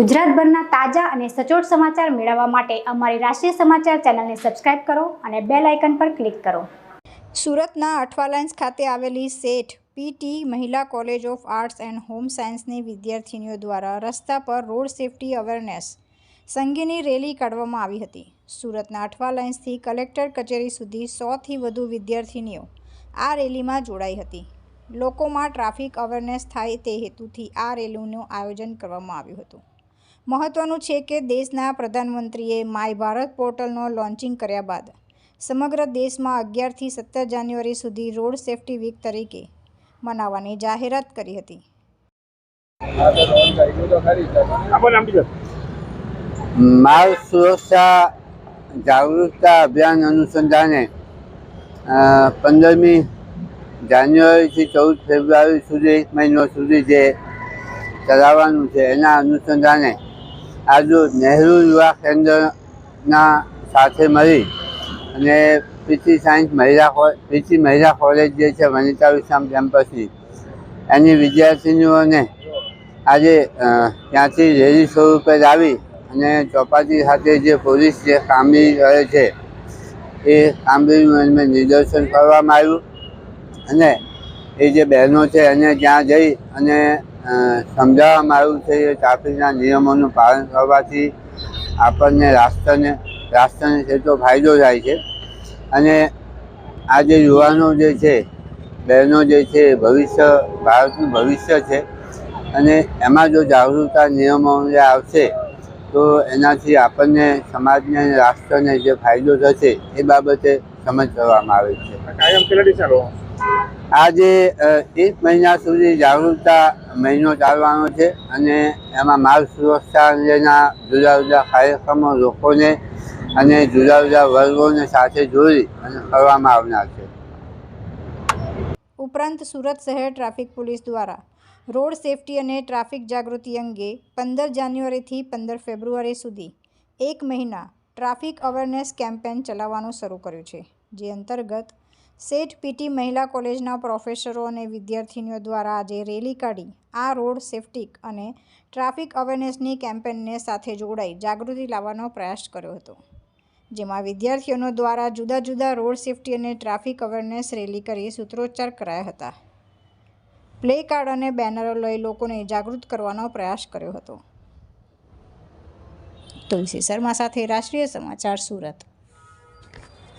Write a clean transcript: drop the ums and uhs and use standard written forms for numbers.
ગુજરાતભરના તાજા અને સચોટ સમાચાર મેળવવા માટે અમારી રાષ્ટ્રીય સમાચાર ચેનલને સબસ્ક્રાઇબ કરો અને બેલ આઇકન પર ક્લિક કરો। સુરતના અઠવા લાઇન્સ ખાતે આવેલી શેઠ પીટી મહિલા college of arts and home સાયન્સની વિદ્યાર્થીનીઓ દ્વારા રસ્તા પર road safety awareness Sangini rally કાઢવામાં આવી હતી। સુરતના અઠવા લાઇન્સથી કલેક્ટર કચેરી સુધી 100થી વધુ વિદ્યાર્થીનીઓ આ રેલીમાં જોડાઈ હતી। લોકોમાં ટ્રાફિક અવેરનેસ થાય તે હેતુથી આ રેલીનું આયોજન કરવામાં આવ્યું હતું। મહત્વનું છે કે દેશના પ્રધાનમંત્રીએ માય ભારત પોર્ટલનો લોન્ચિંગ કર્યા બાદ સમગ્ર દેશમાં 11થી 17 જાન્યુઆરી સુધી રોડ સેફટી વીક તરીકે મનાવવાની જાહેરાત કરી હતી। માર્ગ સુરક્ષા જાગૃતતા અભિયાન અનુસંધાને 15મી જાન્યુઆરીથી 14 ફેબ્રુઆરી સુધી 1 મહિનો સુધી જે ચલાવવાનું છે એના અનુસંધાને આજે નહેરુ યુવા કેન્દ્રના સાથે મળી અને પીટી મહિલા કોલેજ જે છે વનિતા વિશ્રામ કેમ્પસની એની વિદ્યાર્થીનીઓને આજે ત્યાંથી રેલી સ્વરૂપે લાવી અને ચોપાટી ખાતે જે પોલીસ જે કામગીરી કરે છે એ કામગીરીનું નિદર્શન કરવામાં આવ્યું અને એ જે બહેનો છે એને ત્યાં જઈ અને સમજાવવામાં આવ્યું છે કે ટ્રાફિકના નિયમોનું પાલન કરવાથી આપણને રાષ્ટ્રને કેટલો ફાયદો થાય છે અને આ જે યુવાનો જે છે બહેનો જે છે ભારતનું ભવિષ્ય છે અને એમાં જો જાગૃતતા નિયમો આવશે તો એનાથી આપણને સમાજને અને રાષ્ટ્રને જે ફાયદો થશે એ બાબતે સમજ કરવામાં આવે છે। આજે 1 મહિના સુધી જાગૃતતા મહિનો ચાલવાનો છે અને એમાં માર્ગ સુરક્ષા અંગેના જુદા જુદા કાર્યક્રમો લોકોને અને જુદા જુદા વર્ગોને સાથે જોડી અને કરવામાં આવનાર છે। ઉપરાંત સુરત શહેર ટ્રાફિક પોલીસ દ્વારા રોડ સેફટી અને ટ્રાફિક જાગૃતિ અંગે 15 જાન્યુઆરીથી 15 ફેબ્રુઆરી સુધી 1 મહિના ટ્રાફિક અવેરનેસ કેમ્પેન ચલાવવાનું શરૂ કર્યું છે, જે અંતર્ગત શેઠ પીટી મહિલા કોલેજના પ્રોફેસરો અને વિદ્યાર્થીનીઓ દ્વારા આજે રેલી કાઢી આ રોડ સેફટી અને ટ્રાફિક અવેરનેસની કેમ્પેનને સાથે જોડાઈ જાગૃતિ લાવવાનો પ્રયાસ કર્યો હતો, જેમાં વિદ્યાર્થીઓ દ્વારા જુદા જુદા રોડ સેફટી અને ટ્રાફિક અવેરનેસ રેલી કરી સૂત્રોચ્ચાર કરાયા હતા। પ્લે કાર્ડ અને બેનરો લઈ લોકોને જાગૃત કરવાનો પ્રયાસ કર્યો હતો। તુલસી શર્મા સાથે રાષ્ટ્રીય સમાચાર સુરત।